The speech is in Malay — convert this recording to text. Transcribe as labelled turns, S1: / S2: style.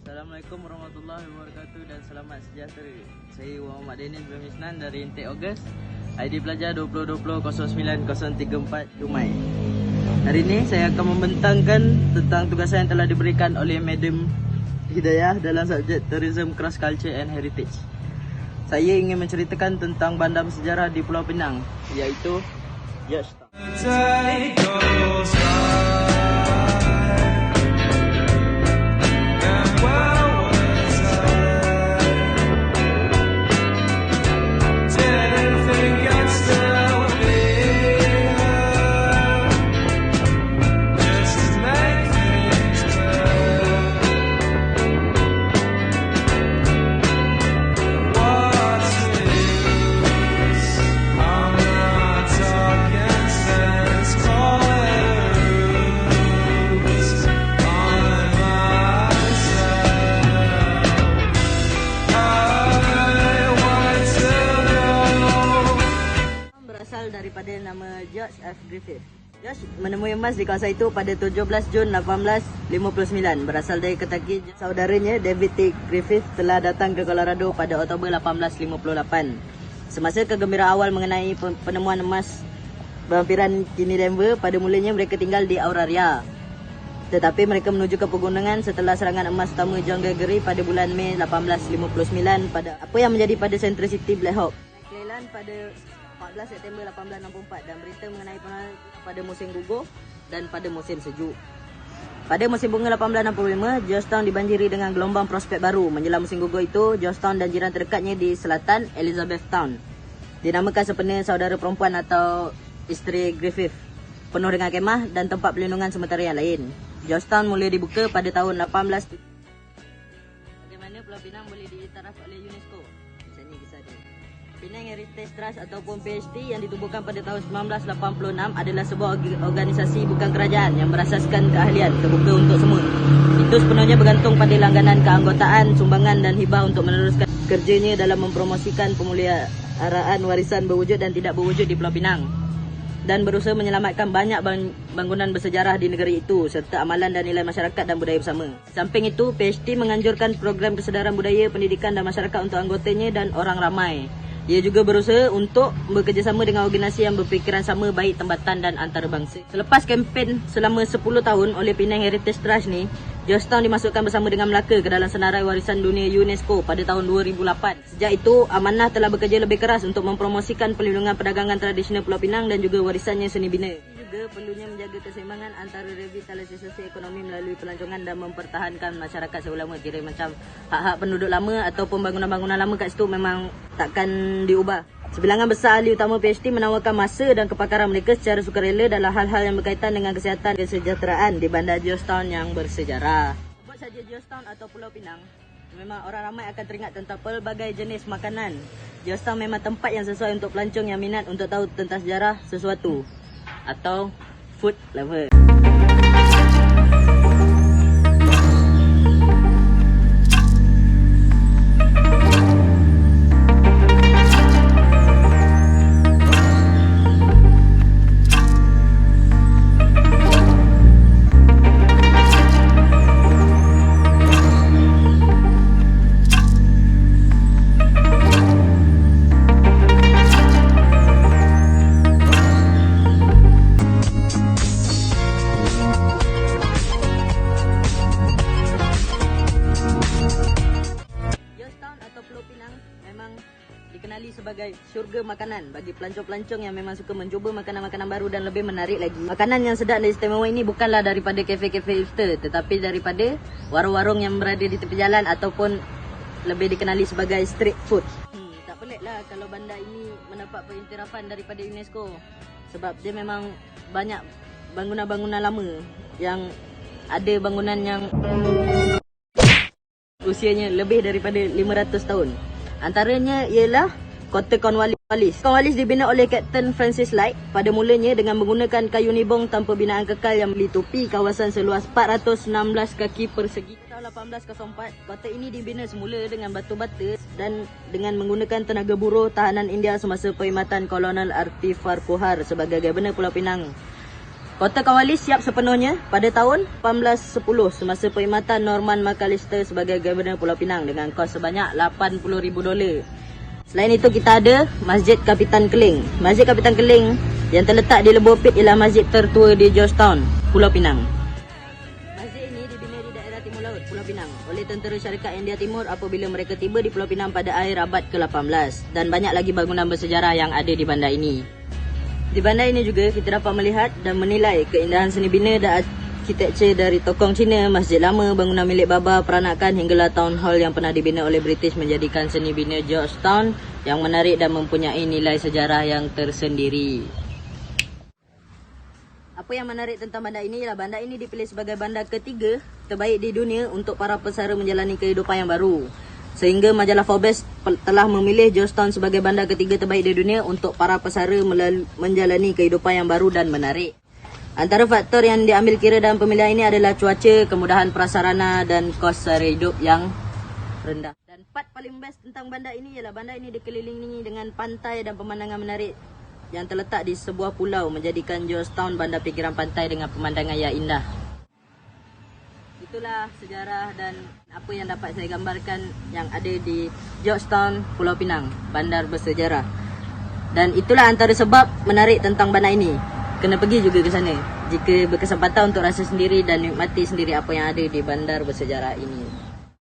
S1: Assalamualaikum warahmatullahi wabarakatuh dan selamat sejahtera. Saya Muhammad Daniel bin Misnan dari Intek Ogos. ID pelajar 2020-09-034 Dumai. Hari ini saya akan membentangkan tentang tugasan yang telah diberikan oleh Madam Hidayah dalam subjek Tourism, Cross Culture and Heritage. Saya ingin menceritakan tentang bandar bersejarah di Pulau Pinang, iaitu Georgetown. Daripada nama George F. Griffith. George menemui emas di kawasan itu pada 17 Jun 1859. Berasal dari Kentucky, saudaranya David T. Griffith telah datang ke Colorado pada Oktober 1858. Semasa kegembiraan awal mengenai penemuan emas berhampiran kini Denver, pada mulanya mereka tinggal di Auraria. Tetapi mereka menuju ke pegunungan setelah serangan emas utama John Gregory pada bulan Mei 1859 pada apa yang menjadi pada Central City Black Hawk. Cleveland pada 14 September 1864 dan berita mengenai penanganan pada musim gugur dan pada musim sejuk. Pada musim bunga 1865, Georgetown dibanjiri dengan gelombang prospek baru. Menjelang musim gugur itu, Georgetown dan jiran terdekatnya di selatan, Elizabethtown, dinamakan sempena saudara perempuan atau isteri Griffith, penuh dengan kemah dan tempat perlindungan sementara yang lain. Georgetown mula dibuka pada tahun 18. Bagaimana Pulau Pinang boleh diiktiraf oleh UNESCO? Macam ni kisah dia. Penang Heritage Trust ataupun PHT yang ditubuhkan pada tahun 1986 adalah sebuah organisasi bukan kerajaan yang berasaskan keahlian terbuka untuk semua. Itu sepenuhnya bergantung pada langganan keanggotaan, sumbangan dan hibah untuk meneruskan kerjanya dalam mempromosikan pemeliharaan warisan berwujud dan tidak berwujud di Pulau Pinang, dan berusaha menyelamatkan banyak bangunan bersejarah di negeri itu serta amalan dan nilai masyarakat dan budaya bersama. Samping itu, PHT menganjurkan program kesedaran budaya, pendidikan dan masyarakat untuk anggotanya dan orang ramai. Ia juga berusaha untuk bekerjasama dengan organisasi yang berfikiran sama, baik tempatan dan antarabangsa. Selepas kempen selama 10 tahun oleh Penang Heritage Trust ni, Georgetown dimasukkan bersama dengan Melaka ke dalam senarai warisan dunia UNESCO pada tahun 2008. Sejak itu, Amanah telah bekerja lebih keras untuk mempromosikan perlindungan perdagangan tradisional Pulau Pinang dan juga warisannya seni bina. Juga perlunya menjaga keseimbangan antara revitalisasi ekonomi melalui pelancongan dan mempertahankan masyarakat seulama. Kira macam hak-hak penduduk lama ataupun bangunan-bangunan lama kat situ memang takkan diubah. Sebilangan besar ahli utama PHT menawarkan masa dan kepakaran mereka secara sukarela dalam hal-hal yang berkaitan dengan kesihatan dan kesejahteraan di bandar Georgetown yang bersejarah. Buat saja Georgetown atau Pulau Pinang, memang orang ramai akan teringat tentang pelbagai jenis makanan. Georgetown memang tempat yang sesuai untuk pelancong yang minat untuk tahu tentang sejarah sesuatu atau food lover. Dikenali sebagai syurga makanan bagi pelancong-pelancong yang memang suka mencuba makanan-makanan baru dan lebih menarik lagi. Makanan yang sedap dan istimewa ini bukanlah daripada kafe-kafe hipster, tetapi daripada warung-warung yang berada di tepi jalan ataupun lebih dikenali sebagai street food. Tak peliklah kalau bandar ini mendapat pengiktirafan daripada UNESCO, sebab dia memang banyak bangunan-bangunan lama yang ada bangunan yang usianya lebih daripada 500 tahun. Antaranya ialah Kota Cornwallis. Cornwallis dibina oleh Kapten Francis Light pada mulanya dengan menggunakan kayu nibong tanpa binaan kekal yang melitupi kawasan seluas 416 kaki persegi. Tahun 1804, kota ini dibina semula dengan batu bata dan dengan menggunakan tenaga buruh tahanan India semasa perkhidmatan Kolonel Arti Farquhar sebagai Governor Pulau Pinang. Kota Cornwallis siap sepenuhnya pada tahun 1810 semasa perkhidmatan Norman McAllister sebagai Governor Pulau Pinang dengan kos sebanyak $80,000. Selain itu kita ada Masjid Kapitan Keling. Masjid Kapitan Keling yang terletak di Lebur Pit ialah masjid tertua di Georgetown, Pulau Pinang. Masjid ini dibina di daerah timur laut Pulau Pinang oleh tentera syarikat India Timur apabila mereka tiba di Pulau Pinang pada akhir abad ke-18 dan banyak lagi bangunan bersejarah yang ada di bandar ini. Di bandar ini juga kita dapat melihat dan menilai keindahan seni bina dan arkitektur dari tokong Cina, masjid lama, bangunan milik Baba, peranakan hinggalah town hall yang pernah dibina oleh British menjadikan seni bina Georgetown yang menarik dan mempunyai nilai sejarah yang tersendiri. Apa yang menarik tentang bandar ini ialah bandar ini dipilih sebagai bandar ketiga terbaik di dunia untuk para pesara menjalani kehidupan yang baru. Sehingga majalah Forbes telah memilih Georgetown sebagai bandar ketiga terbaik di dunia untuk para pesara menjalani kehidupan yang baru dan menarik. Antara faktor yang diambil kira dalam pemilihan ini adalah cuaca, kemudahan prasarana dan kos sara hidup yang rendah. Dan part paling best tentang bandar ini ialah bandar ini dikelilingi dengan pantai dan pemandangan menarik yang terletak di sebuah pulau menjadikan Georgetown bandar fikiran pantai dengan pemandangan yang indah. Itulah sejarah dan apa yang dapat saya gambarkan yang ada di Georgetown, Pulau Pinang, bandar bersejarah. Dan itulah antara sebab menarik tentang bandar ini. Kena pergi juga ke sana jika berkesempatan untuk rasa sendiri dan nikmati sendiri apa yang ada di bandar bersejarah ini.